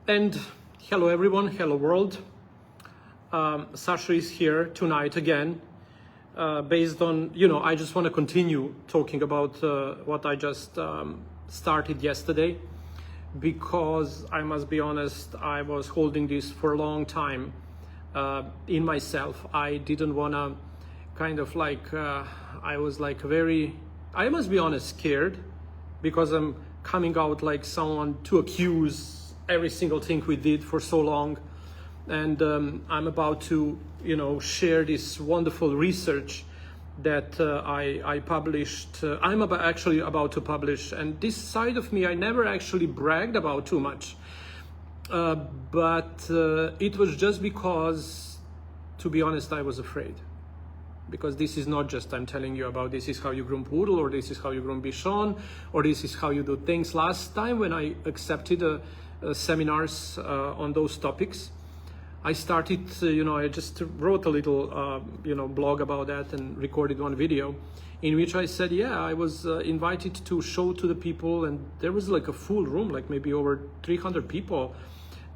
And hello everyone, hello world. Sasha is here tonight again, based on, I just want to continue talking about what I just started yesterday, because I must be honest, I was holding this for a long time in myself. I didn't want to I was I must be honest, scared, because I'm coming out like someone to accuse every single thing we did for so long. And I'm about to, share this wonderful research that I published. Actually about to publish. And this side of me, I never actually bragged about too much. But it was just because, to be honest, I was afraid. Because this is not just I'm telling you about this is how you groom poodle, or this is how you groom bichon, or this is how you do things. Last time when I accepted seminars on those topics, I started, I just wrote a little, blog about that and recorded one video in which I said, I was invited to show to the people, and there was like a full room, like maybe over 300 people.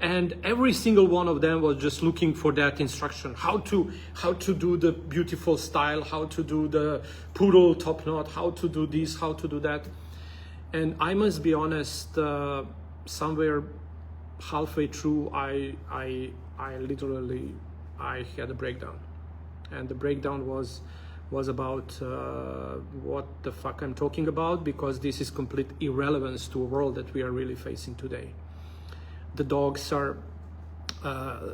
And every single one of them was just looking for that instruction, how to do the beautiful style, how to do the poodle top knot, how to do this, how to do that. And I must be honest, somewhere halfway through, I literally had a breakdown. And the breakdown was about what the fuck I'm talking about, because this is complete irrelevance to a world that we are really facing today. The dogs are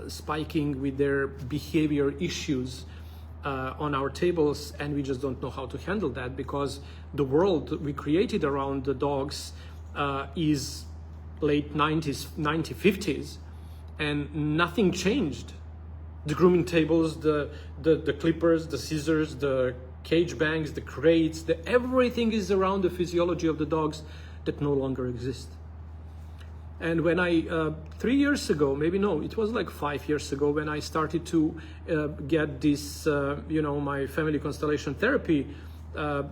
spiking with their behavior issues on our tables, and we just don't know how to handle that, because the world we created around the dogs is late 90s, 1950s, and nothing changed. The grooming tables, the clippers, the scissors, the cage bangs, the crates, everything is around the physiology of the dogs that no longer exist. And when I, 3 years ago, maybe no, it was like 5 years ago, when I started to get this, my family constellation therapy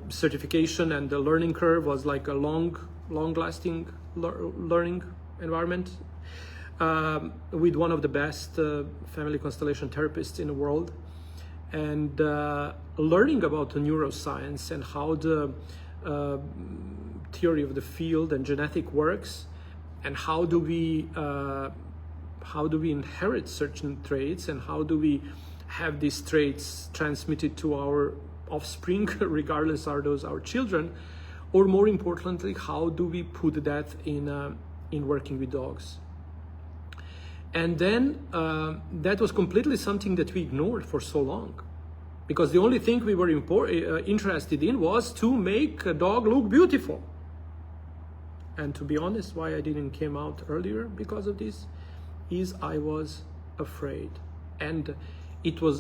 certification, and the learning curve was like a long-lasting learning environment with one of the best family constellation therapists in the world. And learning about the neuroscience and how the theory of the field and genetic works, and how do we inherit certain traits, and how do we have these traits transmitted to our offspring, regardless are those our children, or more importantly, how do we put that in working with dogs? And then that was completely something that we ignored for so long, because the only thing we were interested in was to make a dog look beautiful. And to be honest, why I didn't came out earlier because of this is I was afraid. And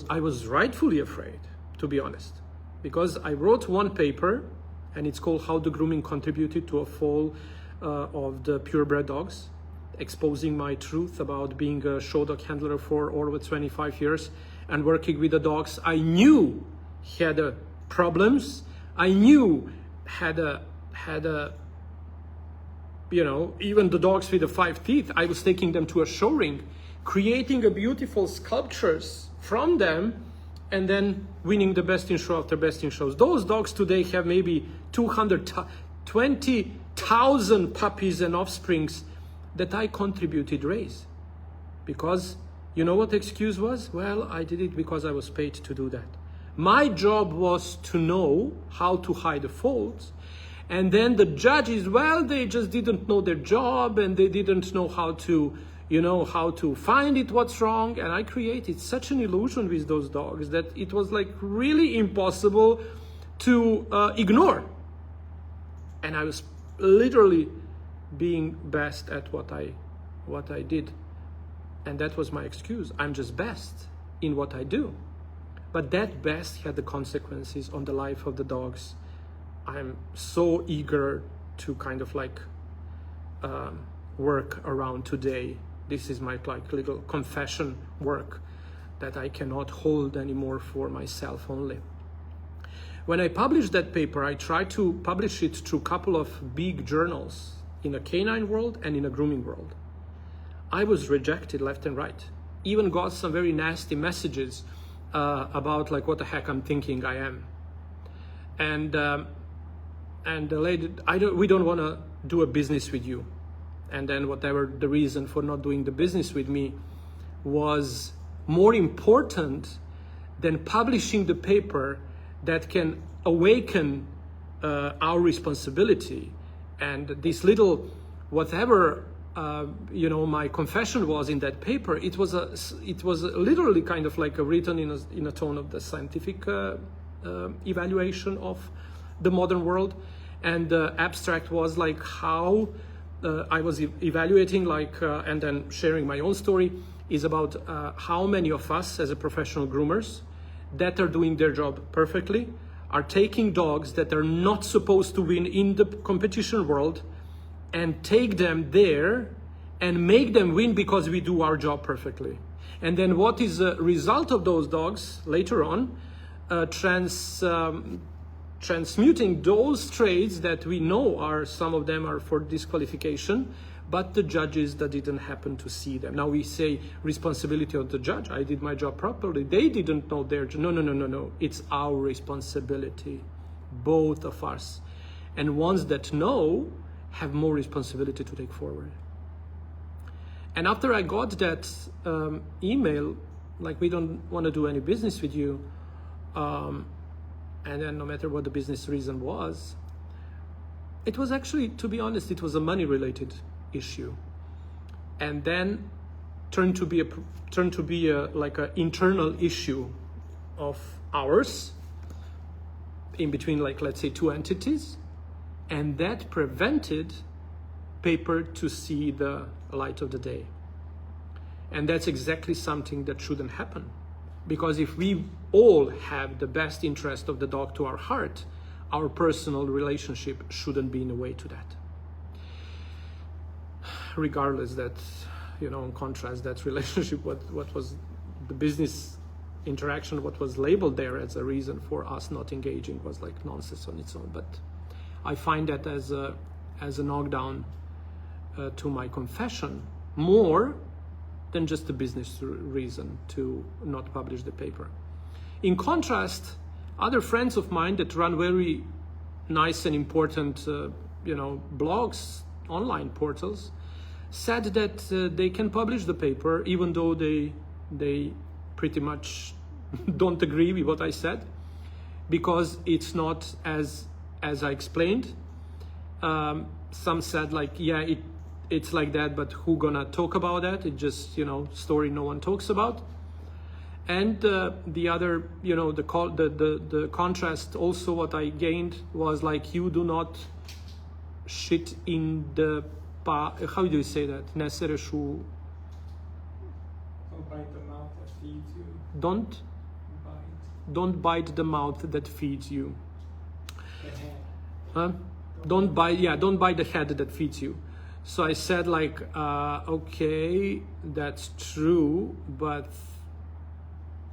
I was rightfully afraid, to be honest, because I wrote one paper, and it's called How the Grooming Contributed to a Fall of the Purebred Dogs, exposing my truth about being a show dog handler for over 25 years and working with the dogs I knew had problems. I knew had even the dogs with the 5 teeth, I was taking them to a show ring, creating a beautiful sculptures from them, and then winning the best in show after best in shows. Those dogs today have maybe 220,000 puppies and offsprings that I contributed raise. Because you know what the excuse was? Well, I did it because I was paid to do that. My job was to know how to hide the faults. And then the judges, well, they just didn't know their job, and they didn't know how to, how to find it, what's wrong. And I created such an illusion with those dogs that it was like really impossible to ignore. And I was literally being best at what I did. And that was my excuse. I'm just best in what I do. But that best had the consequences on the life of the dogs. I'm so eager to work around today. This is my little confession work that I cannot hold anymore for myself only. When I published that paper, I tried to publish it through a couple of big journals in a canine world and in a grooming world. I was rejected left and right. Even got some very nasty messages about like what the heck I'm thinking I am. And the lady, we don't want to do a business with you. And then whatever the reason for not doing the business with me was more important than publishing the paper that can awaken our responsibility. And this little, whatever, my confession was in that paper, it was literally kind of like written in a tone of the scientific evaluation of the modern world. And the abstract was like how I was evaluating, and then sharing my own story, is about how many of us as a professional groomers that are doing their job perfectly are taking dogs that are not supposed to win in the competition world and take them there and make them win because we do our job perfectly. And then what is the result of those dogs later on? Transmuting those traits that we know are, some of them are for disqualification, but the judges that didn't happen to see them. Now we say responsibility of the judge. I did my job properly. They didn't know their job. No. It's our responsibility, both of us. And ones that know have more responsibility to take forward. And after I got that email, like, we don't want to do any business with you, and then no matter what the business reason was, it was actually, to be honest, it was a money-related issue, and then turned to be like an internal issue of ours, in between, like, let's say, two entities, and that prevented paper to see the light of the day. And that's exactly something that shouldn't happen. Because if we all have the best interest of the dog to our heart, our personal relationship shouldn't be in the way to that. Regardless that, in contrast, that relationship, what was the business interaction, what was labeled there as a reason for us not engaging was like nonsense on its own. But I find that as a knockdown to my confession, more than just a business reason to not publish the paper. In contrast, other friends of mine that run very nice and important, blogs, online portals, said that they can publish the paper even though they pretty much don't agree with what I said, because it's not as I explained. Some said like, yeah, it's like that, but who gonna talk about that? It just, story no one talks about. And the other, the contrast also what I gained was like, you do not shit in the how do you say that? Don't bite the mouth that feeds you. Don't bite the mouth that feeds you. The head. Huh? Don't bite the head that feeds you. So I said like, okay, that's true, but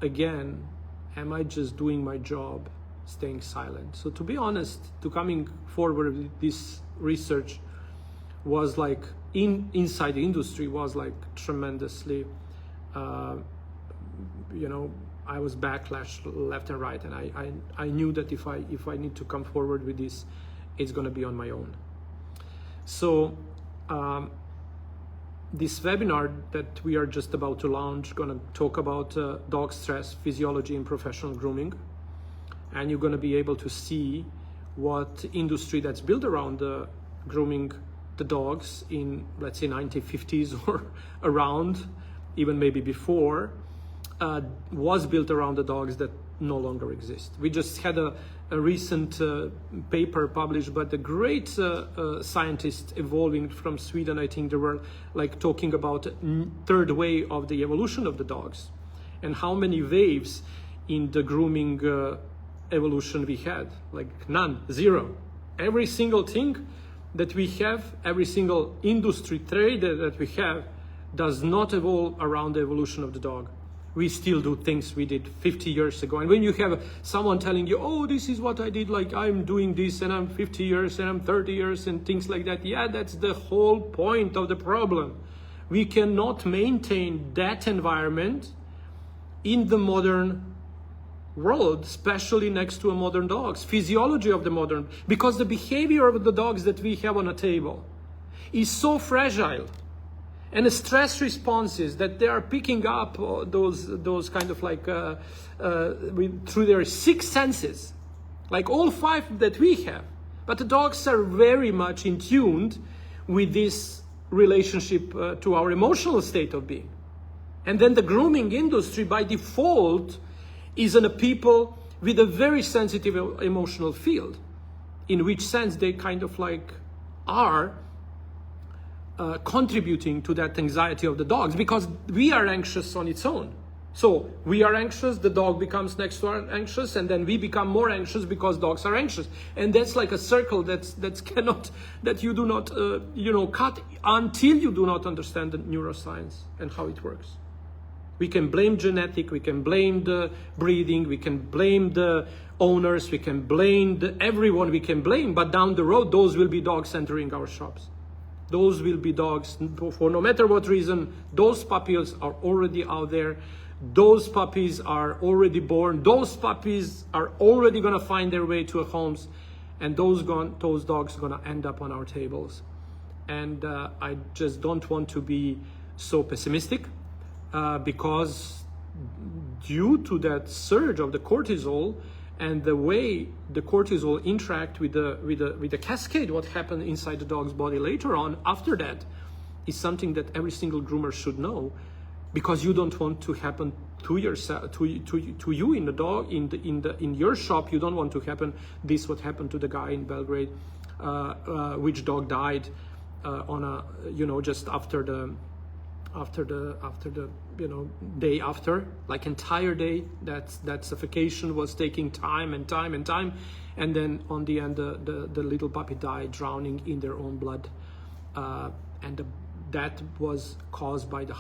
again, am I just doing my job, staying silent? So to be honest, to coming forward with this research was like, inside the industry was like tremendously, I was backlash left and right, and I knew that if I need to come forward with this, it's gonna be on my own. So this webinar that we are just about to launch, gonna talk about dog stress, physiology, and professional grooming, and you're gonna be able to see what industry that's built around grooming the dogs in, let's say, 1950s or around, even maybe before, was built around the dogs that no longer exist. We just had a recent paper published by the great scientists evolving from Sweden. I think they were like talking about third wave of the evolution of the dogs, and how many waves in the grooming evolution we had. Like none, zero. Every single thing that we have, every single industry trade that we have, does not evolve around the evolution of the dog. We still do things we did 50 years ago. And when you have someone telling you, oh, this is what I did, like I'm doing this and I'm 50 years and I'm 30 years and things like that. Yeah, that's the whole point of the problem. We cannot maintain that environment in the modern world, especially next to a modern dogs. Physiology of the modern, because the behavior of the dogs that we have on a table is so fragile, and the stress responses that they are picking up those kind of like through their six senses, like all five that we have. But the dogs are very much in tune with this relationship to our emotional state of being. And then the grooming industry by default is in a people with a very sensitive emotional field, in which sense they kind of like are contributing to that anxiety of the dogs, because we are anxious on its own. So we are anxious, the dog becomes next to our anxious, and then we become more anxious because dogs are anxious. And that's like a circle that you do not cut until you do not understand the neuroscience and how it works. We can blame genetic, we can blame the breeding, we can blame the owners, we can blame everyone we can blame, but down the road, those will be dogs entering our shops. Those will be dogs, for no matter what reason, those puppies are already out there. Those puppies are already born. Those puppies are already gonna find their way to homes, and those dogs are gonna end up on our tables. And I just don't want to be so pessimistic. Because due to that surge of the cortisol and the way the cortisol interact with the cascade, what happened inside the dog's body later on after that is something that every single groomer should know, because you don't want to happen to yourself, to you in the dog in your shop. You don't want to happen this what happened to the guy in Belgrade, which dog died on a just after the day after, like entire day, that suffocation was taking time, and then on the end the little puppy died drowning in their own blood, and that was caused by the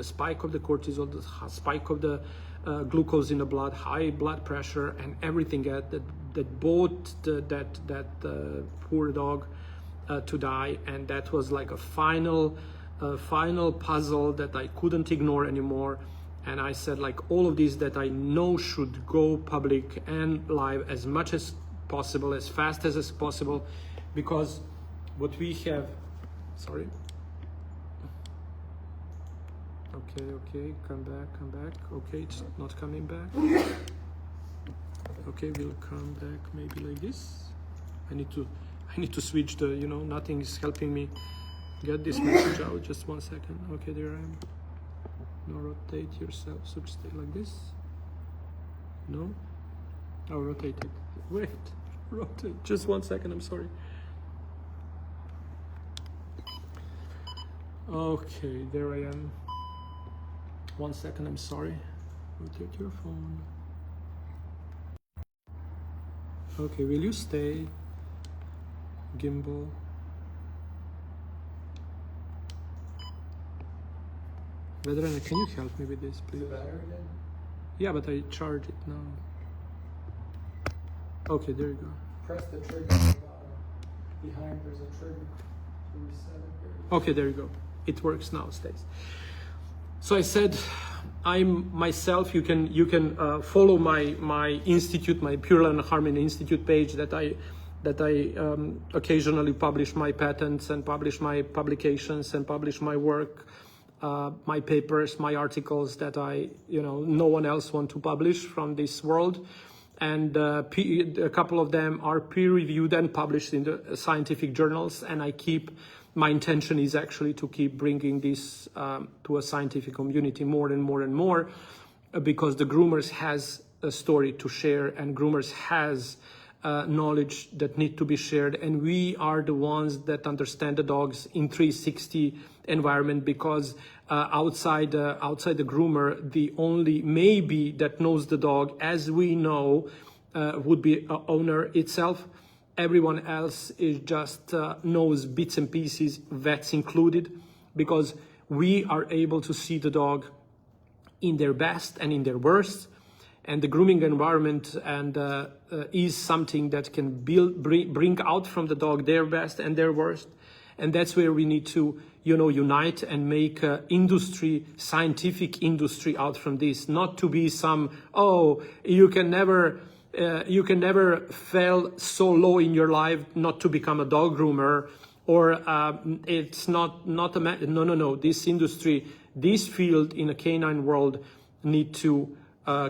spike of the cortisol, the spike of the glucose in the blood, high blood pressure, and everything that brought that poor dog to die. And that was like a final puzzle that I couldn't ignore anymore. And I said, like, all of these that I know should go public and live as much as possible, as fast as possible, because what we have, sorry. Okay, come back. Okay, it's not coming back. Okay, we'll come back maybe like this. I need to switch the, nothing is helping me get this message out. Just 1 second. Okay, there I am. Now rotate yourself. So stay like this. No? Oh, rotate it. Wait. Rotate. Just 1 second. I'm sorry. Okay, there I am. 1 second. I'm sorry. Rotate your phone. Okay, will you stay? Gimbal. Veteran, can you help me with this, please? Is it better again? Yeah, but I charge it now. Okay, there you go. Press the trigger at the bottom. Behind there's a trigger to reset it. Okay, there you go. It works now, stays. So I said, I'm myself. You can follow my institute, my Pure Land Harmony Institute page that I occasionally publish my patents and publish my publications and publish my work, my papers, my articles that no one else want to publish from this world. And a couple of them are peer-reviewed and published in the scientific journals. And my intention is actually to keep bringing this to a scientific community more and more and more, because the groomers has a story to share, and groomers has knowledge that need to be shared. And we are the ones that understand the dogs in 360 environment, because outside the groomer, the only maybe that knows the dog as we know would be a owner itself. Everyone else is just knows bits and pieces, vets included, because we are able to see the dog in their best and in their worst. And the grooming environment is something that can bring out from the dog their best and their worst. And that's where we need to, unite and make industry, scientific industry out from this, not to be some, you can never fail so low in your life not to become a dog groomer, or it's not no. This industry, this field in a canine world need to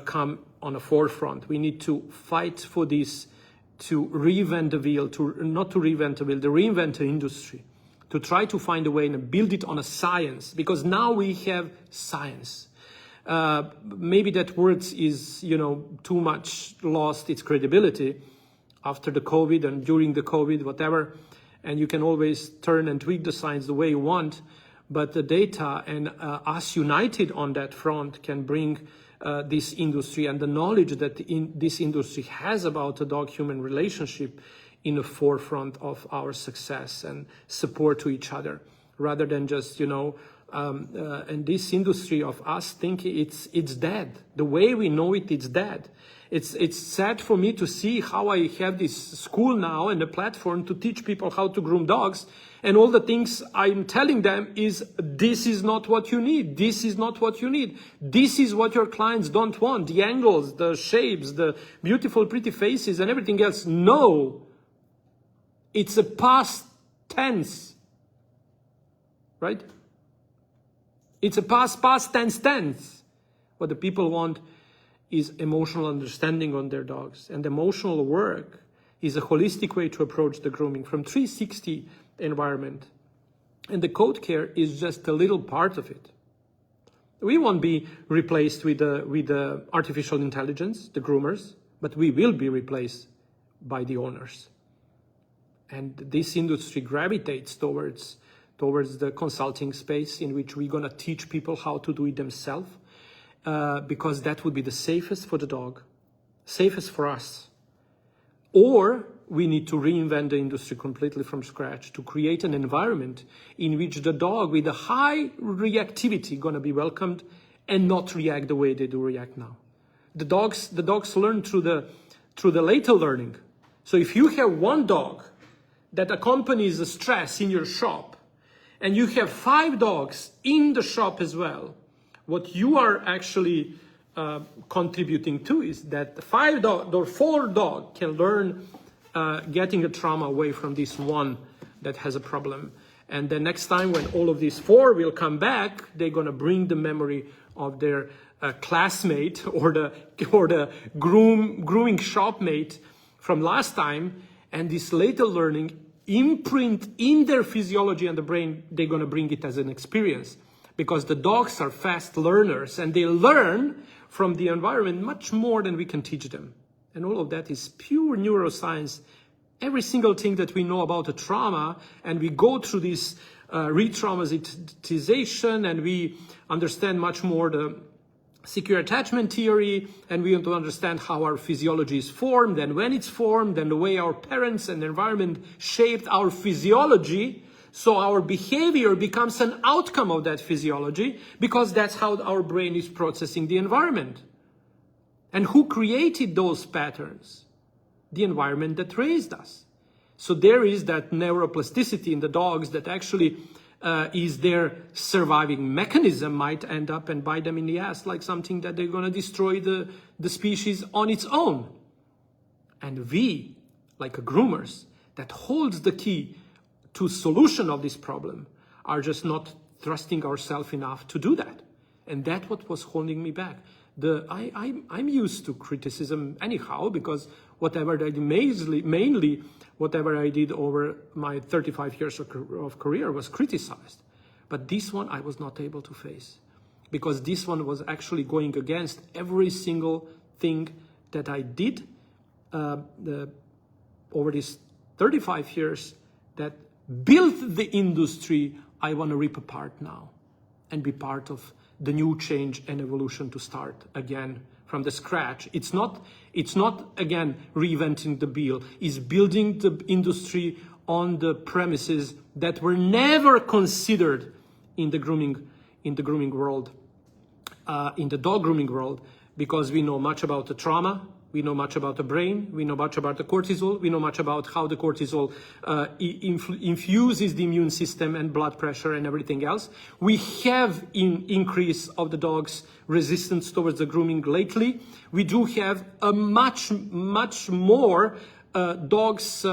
come on a forefront. We need to fight for this, to reinvent the wheel, to reinvent the industry, to try to find a way and build it on a science, because now we have science. Maybe that word is, too much lost its credibility after the COVID and during the COVID, whatever. And you can always turn and tweak the science the way you want. But the data and us united on that front can bring this industry and the knowledge that this industry has about the dog-human relationship in the forefront of our success and support to each other, rather than just, and this industry of us thinking it's dead. The way we know it, it's dead. It's sad for me to see how I have this school now and a platform to teach people how to groom dogs, and all the things I'm telling them is, this is not what you need. This is not what you need. This is what your clients don't want. The angles, the shapes, the beautiful, pretty faces and everything else. No, it's a past tense, right? It's a past tense. What the people want is emotional understanding on their dogs. And emotional work is a holistic way to approach the grooming from 360 environment. And the coat care is just a little part of it. We won't be replaced with the artificial intelligence, the groomers, but we will be replaced by the owners. And this industry gravitates towards the consulting space, in which we're going to teach people how to do it themselves, because that would be the safest for the dog, safest for us. Or we need to reinvent the industry completely from scratch to create an environment in which the dog with a high reactivity going to be welcomed and not react the way they do react now. The dogs learn through the later learning. So if you have one dog that accompanies the stress in your shop, and you have 5 dogs in the shop as well, what you are actually contributing to is that the 5 dog or 4 dog can learn getting a trauma away from this one that has a problem. And the next time when all of these 4 will come back, they're gonna bring the memory of their classmate or the grooming shopmate from last time, and this later learning imprint in their physiology and the brain, they're going to bring it as an experience, because the dogs are fast learners and they learn from the environment much more than we can teach them. And all of that is pure neuroscience. Every single thing that we know about a trauma, and we go through this re-traumatization, and we understand much more the secure attachment theory, and we want to understand how our physiology is formed and when it's formed, and the way our parents and environment shaped our physiology. So our behavior becomes an outcome of that physiology, because that's how our brain is processing the environment. And who created those patterns? The environment that raised us. So there is that neuroplasticity in the dogs that actually is their surviving mechanism, might end up and bite them in the ass like something that they're going to destroy the species on its own. And we, like groomers, that holds the key to solution of this problem, are just not trusting ourselves enough to do that. And that's what was holding me back. I'm used to criticism anyhow, because whatever I did, mainly whatever I did over my 35 years of career was criticized. But this one I was not able to face, because this one was actually going against every single thing that I did over these 35 years that built the industry I want to rip apart now and be part of the new change and evolution to start again from the scratch. It's not again reinventing the wheel. It's building the industry on the premises that were never considered in the grooming world, in the dog grooming world, because we know much about the trauma, We know much about the brain. We know much about the cortisol. We know much about how the cortisol infuses the immune system and blood pressure and everything else. We have an increase of the dog's resistance towards the grooming lately. We do have a much more dogs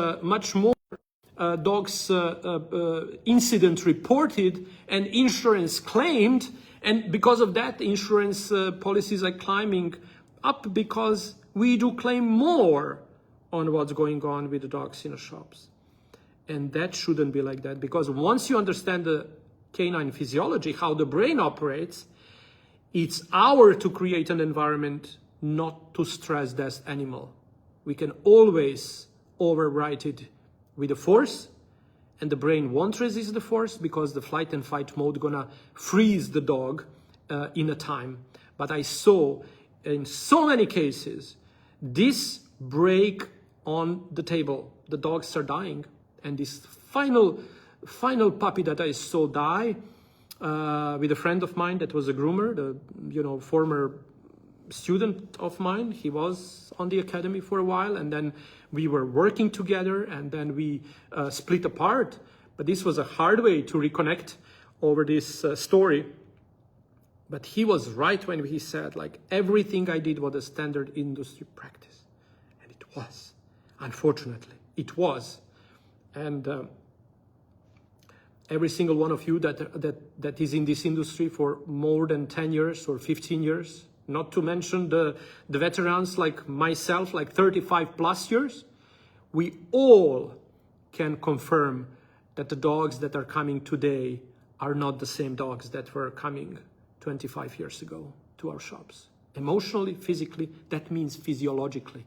incident reported and insurance claimed, and because of that, insurance policies are climbing up because we do claim more on what's going on with the dogs in the shops. And that shouldn't be like that, because once you understand the canine physiology, how the brain operates, it's ours to create an environment not to stress that animal. We can always override it with a force, and the brain won't resist the force because the flight and fight mode gonna freeze the dog in a time. But I saw in so many cases this break on the table. The dogs are dying, and this final puppy that I saw die with a friend of mine that was a groomer, the former student of mine. He was on the academy for a while, and then we were working together, and then we split apart. But this was a hard way to reconnect over this story. But he was right when he said, like, everything I did was a standard industry practice. And it was. Unfortunately, it was. And every single one of you that is in this industry for more than 10 years or 15 years, not to mention the veterans like myself, like 35 plus years, we all can confirm that the dogs that are coming today are not the same dogs that were coming 25 years ago to our shops. Emotionally, physically, that means physiologically.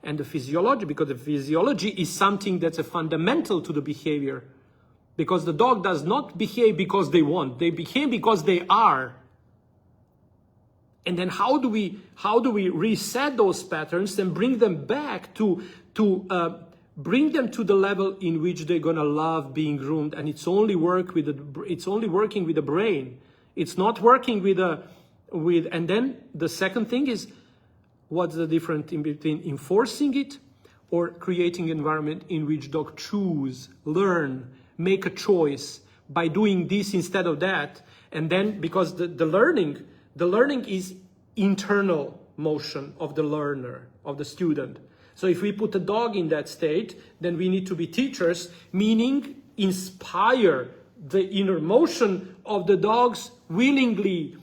And the physiology, because the physiology is something that's a fundamental to the behavior, because the dog does not behave because they want, they behave because they are. And then how do we reset those patterns and bring them back to bring them to the level in which they're gonna love being groomed? And it's only working with the brain. It's not working with. And then the second thing is, what's the difference in between enforcing it or creating an environment in which dog choose, learn, make a choice by doing this instead of that? And then, because the learning is internal motion of the learner, of the student. So if we put a dog in that state, then we need to be teachers, meaning inspire the inner motion of the dogs willingly.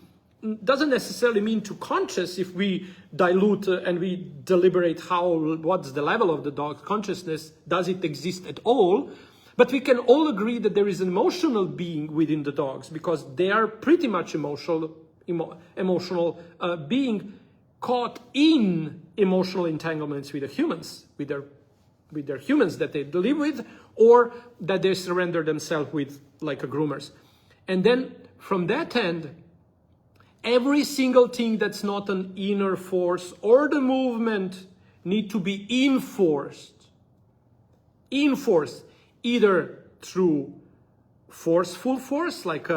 Doesn't necessarily mean to conscious if we dilute and we deliberate what's the level of the dog's consciousness, does it exist at all? But we can all agree that there is an emotional being within the dogs, because they are pretty much emotional being caught in emotional entanglements with the humans, with their humans that they live with, or that they surrender themselves with, like a groomers. And then from that end, every single thing that's not an inner force or the movement need to be enforced, either through forceful force, like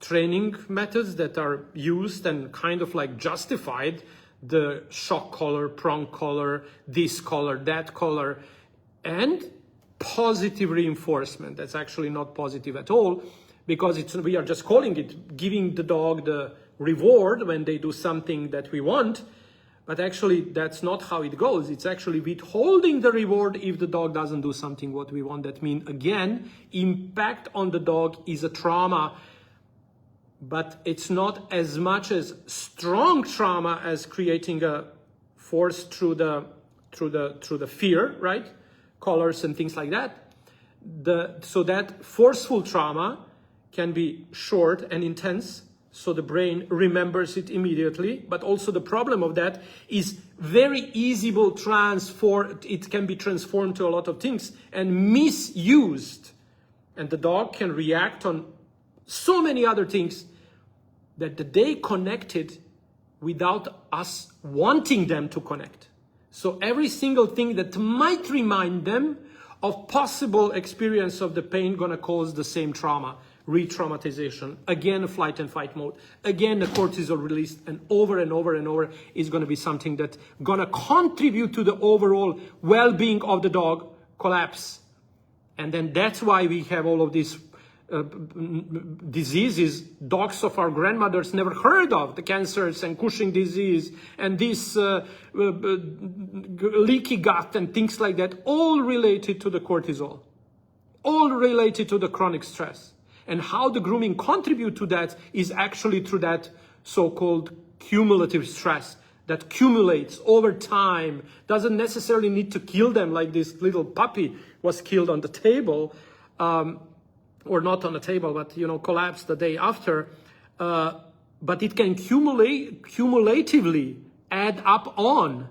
training methods that are used and kind of like justified, the shock collar, prong collar, this collar, that collar, and positive reinforcement. That's actually not positive at all, because we are just calling it giving the dog the reward when they do something that we want, but actually that's not how it goes. It's actually withholding the reward if the dog doesn't do something what we want. That means, again, impact on the dog is a trauma, but it's not as much as strong trauma as creating a force through the fear, right? Collars and things like that. So that forceful trauma can be short and intense, so the brain remembers it immediately. But also the problem of that is very easily it can be transformed to a lot of things and misused. And the dog can react on so many other things that they connected without us wanting them to connect. So every single thing that might remind them of possible experience of the pain gonna cause the same trauma, re-traumatization, again, flight and fight mode, again, the cortisol release, and over and over and over is going to be something that's going to contribute to the overall well-being of the dog collapse. And then that's why we have all of these diseases dogs of our grandmothers never heard of, the cancers and Cushing disease and this leaky gut and things like that, all related to the cortisol, all related to the chronic stress. And how the grooming contribute to that is actually through that so-called cumulative stress that accumulates over time, doesn't necessarily need to kill them like this little puppy was killed on the table, or not on the table, but, you know, collapsed the day after. But it can cumulatively add up on.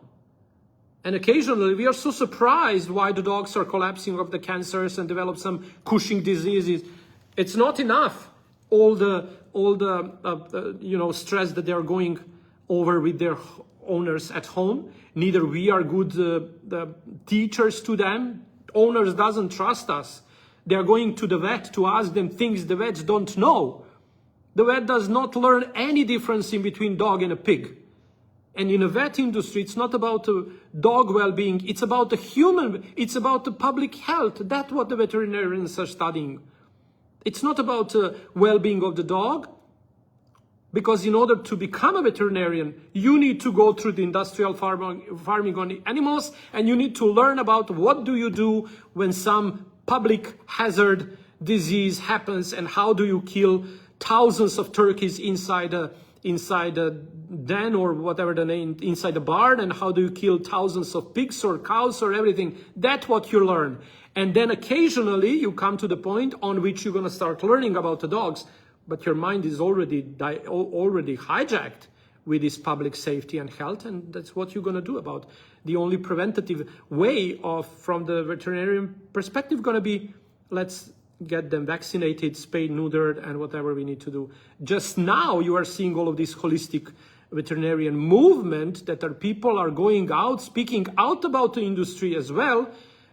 And occasionally we are so surprised why the dogs are collapsing of the cancers and develop some Cushing diseases. It's not enough. All the you know, stress that they are going over with their owners at home. Neither we are good teachers to them. Owners doesn't trust us. They are going to the vet to ask them things the vets don't know. The vet does not learn any difference in between dog and a pig. And in the vet industry, it's not about dog well-being. It's about the human. It's about the public health. That's what the veterinarians are studying. It's not about well-being of the dog. Because in order to become a veterinarian, you need to go through the industrial farming on animals, and you need to learn about what do you do when some public hazard disease happens, and how do you kill thousands of turkeys inside a den or whatever the name, inside the barn, and how do you kill thousands of pigs or cows or everything. That's what you learn. And then occasionally you come to the point on which you're going to start learning about the dogs, but your mind is already hijacked with this public safety and health, and that's what you're going to do about. The only preventative way of, from the veterinarian perspective, going to be, let's get them vaccinated, spayed, neutered, and whatever we need to do. Just now you are seeing all of this holistic veterinarian movement that people are going out, speaking out about the industry as well.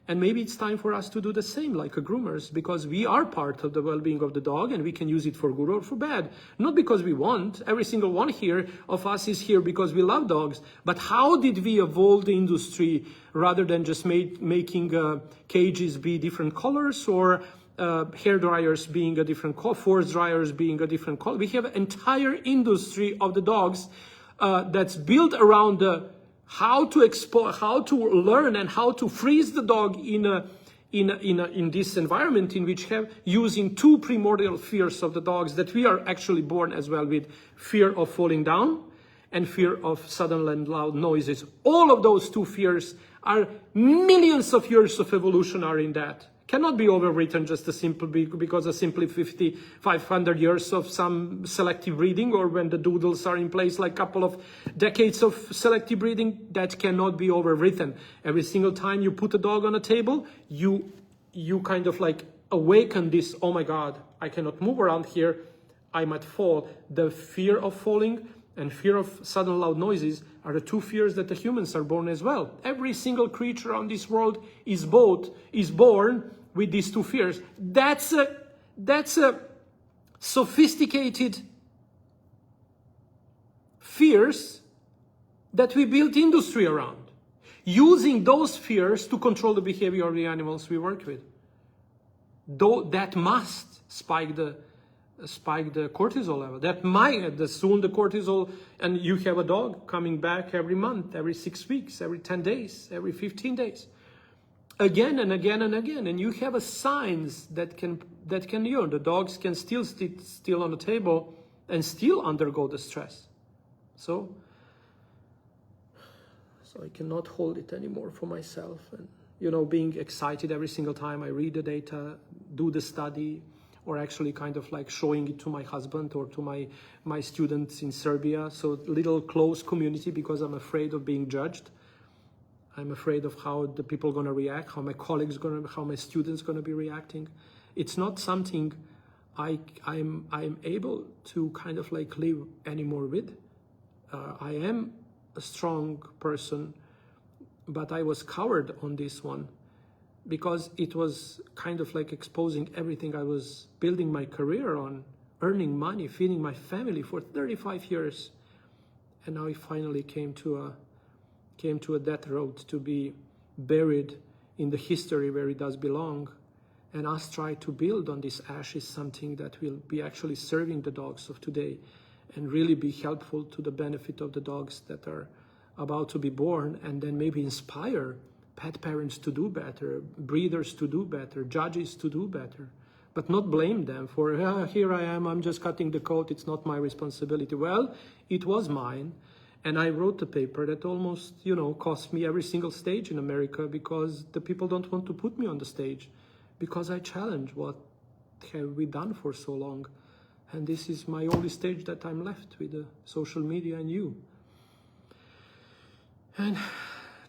And maybe it's time for us to do the same, like a groomers, because we are part of the well-being of the dog, and we can use it for good or for bad. Not because we want. Every single one here of us is here because we love dogs. But how did we evolve the industry rather than just making cages be different colors, or hair dryers being a different color, force dryers being a different color? We have an entire industry of the dogs that's built around the how to learn and how to freeze the dog in this environment in which have using two primordial fears of the dogs that we are actually born as well with: fear of falling down and fear of sudden and loud noises. All of those two fears are millions of years of evolution are in that. Cannot be overwritten just because of simply 500 years of some selective breeding, or when the doodles are in place like a couple of decades of selective breeding. That cannot be overwritten. Every single time you put a dog on a table, you kind of like awaken this, oh my God, I cannot move around here, I might fall. The fear of falling and fear of sudden loud noises are the two fears that the humans are born as well. Every single creature on this world is born with these two fears. That's a sophisticated fears that we built industry around, using those fears to control the behavior of the animals we work with. Though that must spike the cortisol level. That might, soon the cortisol, and you have a dog coming back every month, every 6 weeks, every 10 days, every 15 days, again and again and again, and you have a signs that can you know, the dogs can still sit still on the table and still undergo the stress. So I cannot hold it anymore for myself, and you know, being excited every single time I read the data, do the study, or actually kind of like showing it to my husband or to my students in Serbia. So little close community, because I'm afraid of being judged. I'm afraid of how the people are going to react, how my colleagues how my students going to be reacting. It's not something I'm able to kind of like live anymore with. I am a strong person, but I was coward on this one. because it was kind of like exposing everything I was building my career on, earning money, feeding my family for 35 years. And now it finally came to a death road to be buried in the history where it does belong. And us try to build on this ashes something that will be actually serving the dogs of today and really be helpful to the benefit of the dogs that are about to be born, and then maybe inspire pet parents to do better, breeders to do better, judges to do better, but not blame them for, here I am, I'm just cutting the coat, it's not my responsibility. Well, it was mine, and I wrote a paper that almost, cost me every single stage in America because the people don't want to put me on the stage, because I challenge what have we done for so long. And this is my only stage that I'm left with the social media and you. And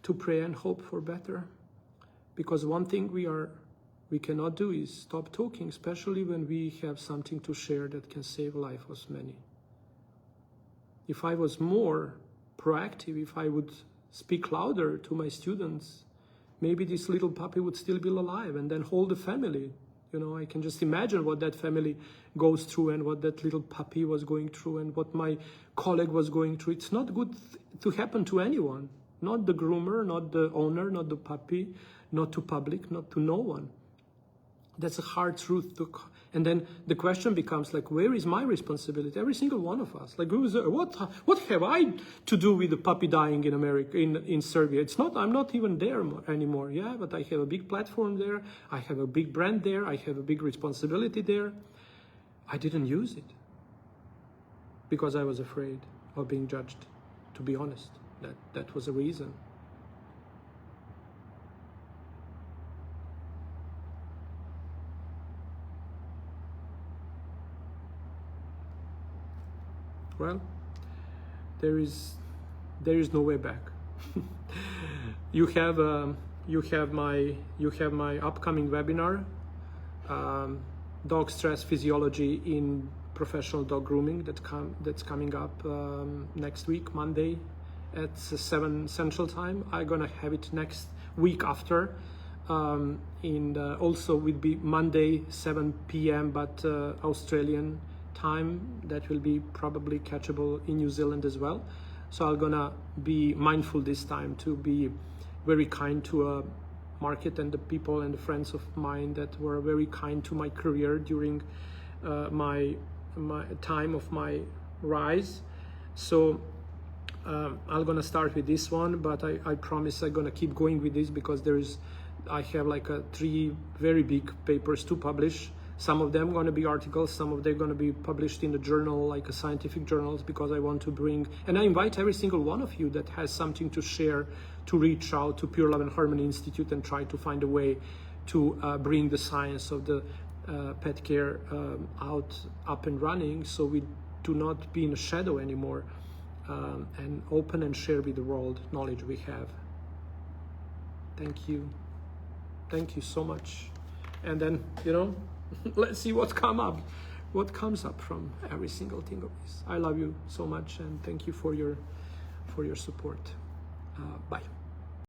to pray and hope for better. Because one thing we cannot do is stop talking, especially when we have something to share that can save life of many. If I was more proactive, if I would speak louder to my students, maybe this little puppy would still be alive and then hold the family. I can just imagine what that family goes through and what that little puppy was going through and what my colleague was going through. It's not good to happen to anyone. Not the groomer, not the owner, not the puppy, not to public, not to no one. That's a hard truth. And then the question becomes like, where is my responsibility? Every single one of us. Like, what have I to do with the puppy dying in America, in Serbia? I'm not even there anymore. Yeah, but I have a big platform there. I have a big brand there. I have a big responsibility there. I didn't use it because I was afraid of being judged, to be honest. That was a reason. Well, there is no way back. You have my upcoming webinar, dog stress physiology in professional dog grooming, that's coming up next week, Monday at 7 Central Time. I'm gonna have it next week after. Also will be Monday 7 p.m. but Australian time. That will be probably catchable in New Zealand as well. So I'm gonna be mindful this time to be very kind to a market and the people and the friends of mine that were very kind to my career during my time of my rise. So I'm gonna start with this one, but I promise I'm gonna keep going with this because I have like 3 very big papers to publish. Some of them going to be articles, some of them going to be published in the journal, like scientific journals, because I want to bring, and I invite every single one of you that has something to share to reach out to Pure Love and Harmony Institute and try to find a way to bring the science of the pet care up and running, so we do not be in a shadow anymore, and open and share with the world knowledge we have. Thank you. Thank you so much. And then, let's see what comes up from every single thing of this. I love you so much and thank you for your support. Bye.